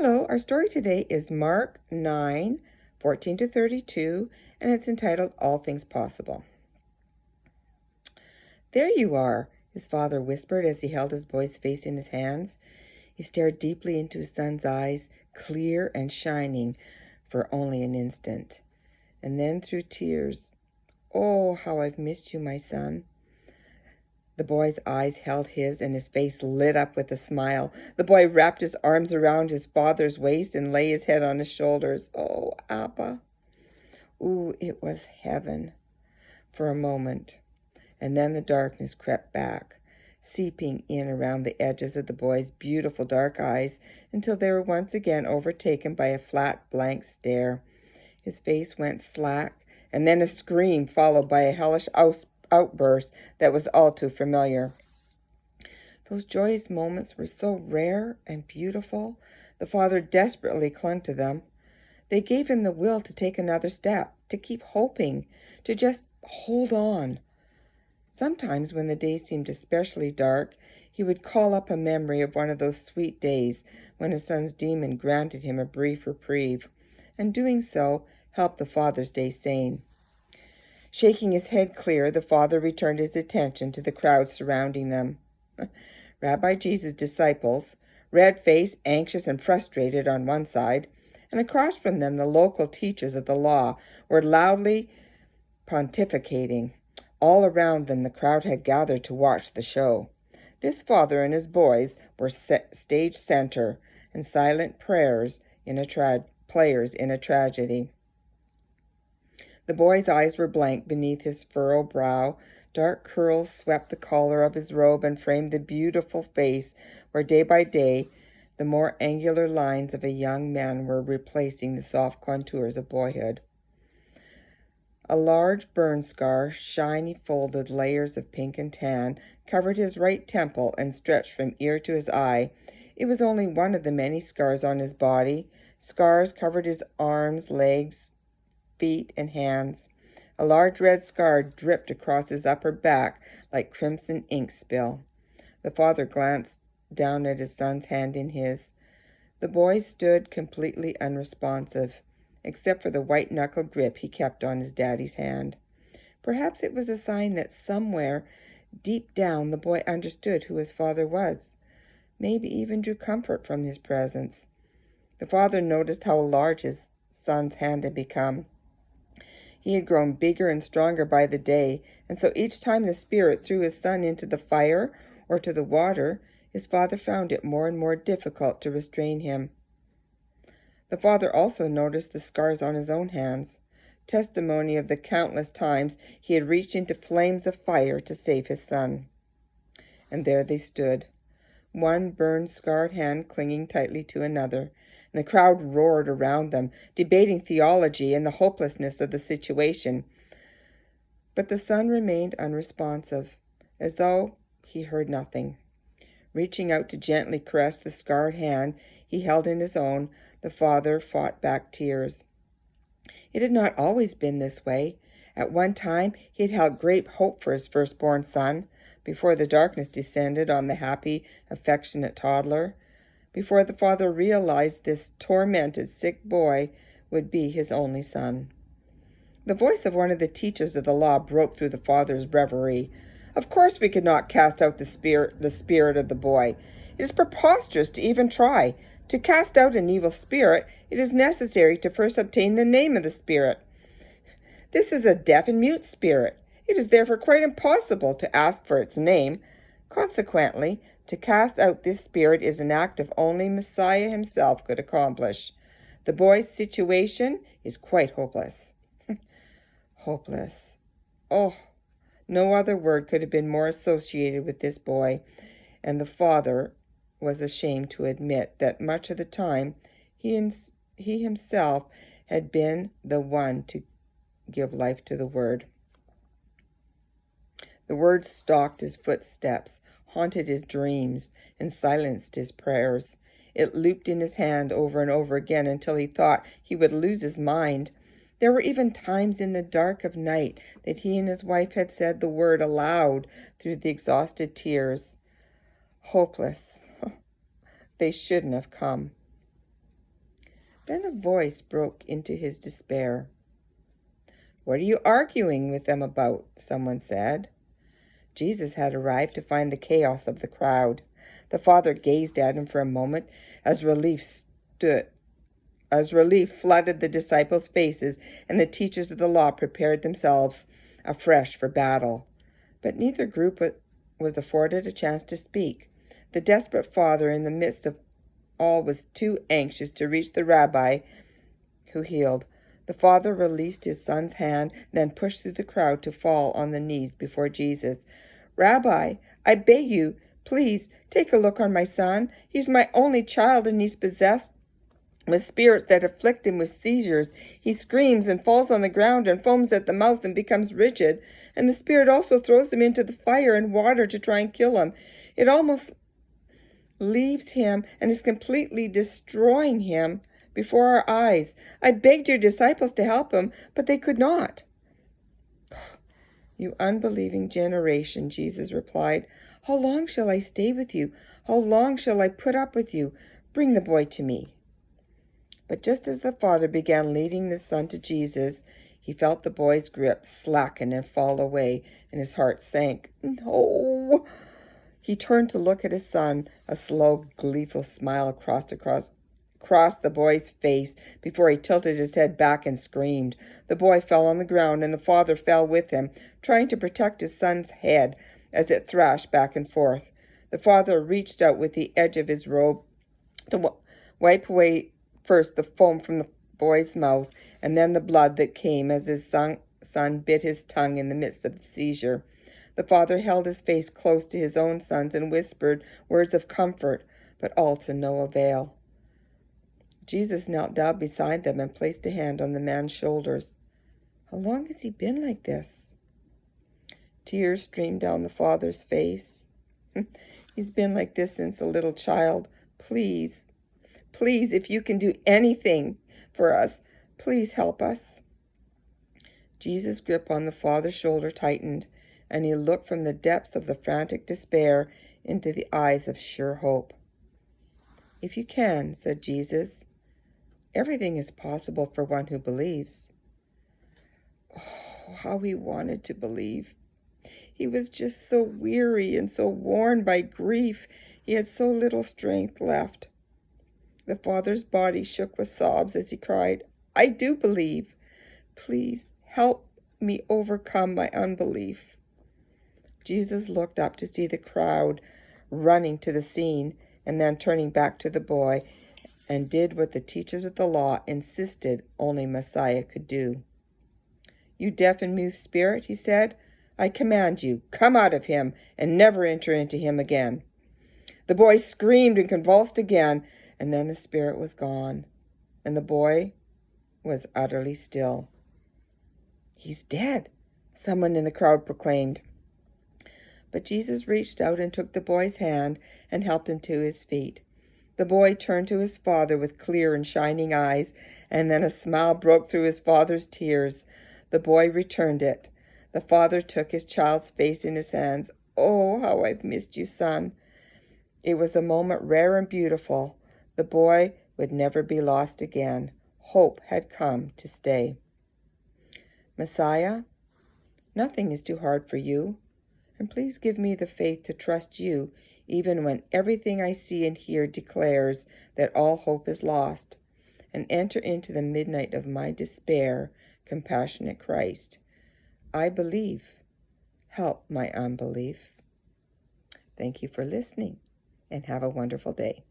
Hello, our story today is Mark 9:14 to 32, and it's entitled All Things Possible. There you are, his father whispered as he held his boy's face in his hands. He stared deeply into his son's eyes, clear and shining for only an instant, and then through tears. Oh, how I've missed you, my son. The boy's eyes held his, and his face lit up with a smile. The boy wrapped his arms around his father's waist and lay his head on his shoulders. Oh, Appa. Ooh, it was heaven for a moment. And then the darkness crept back, seeping in around the edges of the boy's beautiful dark eyes until they were once again overtaken by a flat, blank stare. His face went slack, and then a scream followed by a hellish outburst that was all too familiar. Those joyous moments were so rare and beautiful. The father desperately clung to them. They gave him the will to take another step, to keep hoping, to just hold on. Sometimes when the day seemed especially dark, he would call up a memory of one of those sweet days when his son's demon granted him a brief reprieve, and doing so helped the father stay sane. Shaking his head clear, the father returned his attention to the crowd surrounding them. Rabbi Jesus' disciples, red-faced, anxious, and frustrated on one side, and across from them the local teachers of the law were loudly pontificating. All around them the crowd had gathered to watch the show. This father and his boys were stage center and silent players in a tragedy. The boy's eyes were blank beneath his furrowed brow. Dark curls swept the collar of his robe and framed the beautiful face where day by day the more angular lines of a young man were replacing the soft contours of boyhood. A large burn scar, shiny folded layers of pink and tan, covered his right temple and stretched from ear to his eye. It was only one of the many scars on his body. Scars covered his arms, legs, feet, and hands. A large red scar dripped across his upper back like crimson ink spill. The father glanced down at his son's hand in his. The boy stood completely unresponsive, except for the white-knuckle grip he kept on his daddy's hand. Perhaps it was a sign that somewhere deep down the boy understood who his father was, maybe even drew comfort from his presence. The father noticed how large his son's hand had become. He had grown bigger and stronger by the day, and so each time the spirit threw his son into the fire or to the water, his father found it more and more difficult to restrain him. The father also noticed the scars on his own hands, testimony of the countless times he had reached into flames of fire to save his son. And there they stood, one burned, scarred hand clinging tightly to another, and the crowd roared around them, debating theology and the hopelessness of the situation. But the son remained unresponsive, as though he heard nothing. Reaching out to gently caress the scarred hand he held in his own, the father fought back tears. It had not always been this way. At one time, he had held great hope for his firstborn son, before the darkness descended on the happy, affectionate toddler, before the father realized this tormented, sick boy would be his only son. The voice of one of the teachers of the law broke through the father's reverie. Of course we could not cast out the spirit of the boy. It is preposterous to even try. To cast out an evil spirit, it is necessary to first obtain the name of the spirit. This is a deaf and mute spirit. It is therefore quite impossible to ask for its name. Consequently, to cast out this spirit is an act of only Messiah himself could accomplish. The boy's situation is quite hopeless. Hopeless. Oh, no other word could have been more associated with this boy, and the father was ashamed to admit that much of the time he himself had been the one to give life to the word. The word stalked his footsteps, haunted his dreams, and silenced his prayers. It looped in his hand over and over again until he thought he would lose his mind. There were even times in the dark of night that he and his wife had said the word aloud through the exhausted tears. Hopeless. They shouldn't have come. Then a voice broke into his despair. "What are you arguing with them about?" someone said. Jesus had arrived to find the chaos of the crowd. The father gazed at him for a moment as relief flooded the disciples' faces, and the teachers of the law prepared themselves afresh for battle. But neither group was afforded a chance to speak. The desperate father, in the midst of all, was too anxious to reach the rabbi who healed. The father released his son's hand, then pushed through the crowd to fall on the knees before Jesus. "Rabbi, I beg you, please, take a look on my son. He's my only child, and he's possessed with spirits that afflict him with seizures. He screams and falls on the ground and foams at the mouth and becomes rigid. And the spirit also throws him into the fire and water to try and kill him. It almost leaves him and is completely destroying him before our eyes. I begged your disciples to help him, but they could not." "You unbelieving generation," Jesus replied. "How long shall I stay with you? How long shall I put up with you? Bring the boy to me." But just as the father began leading the son to Jesus, he felt the boy's grip slacken and fall away, and his heart sank. "No!" He turned to look at his son. A slow, gleeful smile crossed the boy's face before he tilted his head back and screamed. The boy fell on the ground, and the father fell with him, trying to protect his son's head as it thrashed back and forth. The father reached out with the edge of his robe to wipe away first the foam from the boy's mouth, and then the blood that came as his son bit his tongue in the midst of the seizure. The father held his face close to his own son's and whispered words of comfort, but all to no avail. Jesus knelt down beside them and placed a hand on the man's shoulders. "How long has he been like this?" Tears streamed down the father's face. "He's been like this since a little child. Please, please, if you can do anything for us, please help us." Jesus' grip on the father's shoulder tightened, and he looked from the depths of the frantic despair into the eyes of sure hope. "If you can," said Jesus, "everything is possible for one who believes." Oh, how he wanted to believe. He was just so weary and so worn by grief. He had so little strength left. The father's body shook with sobs as he cried, "I do believe. Please help me overcome my unbelief." Jesus looked up to see the crowd running to the scene, and then turning back to the boy, and did what the teachers of the law insisted only Messiah could do. "You deaf and mute spirit," he said, "I command you, come out of him and never enter into him again." The boy screamed and convulsed again, and then the spirit was gone, and the boy was utterly still. "He's dead," someone in the crowd proclaimed. But Jesus reached out and took the boy's hand and helped him to his feet. The boy turned to his father with clear and shining eyes, and then a smile broke through his father's tears. The boy returned it. The father took his child's face in his hands. "Oh, how I've missed you, son." It was a moment rare and beautiful. The boy would never be lost again. Hope had come to stay. Messiah, nothing is too hard for you. And please give me the faith to trust you, even when everything I see and hear declares that all hope is lost. And enter into the midnight of my despair, compassionate Christ. I believe. Help my unbelief. Thank you for listening, and have a wonderful day.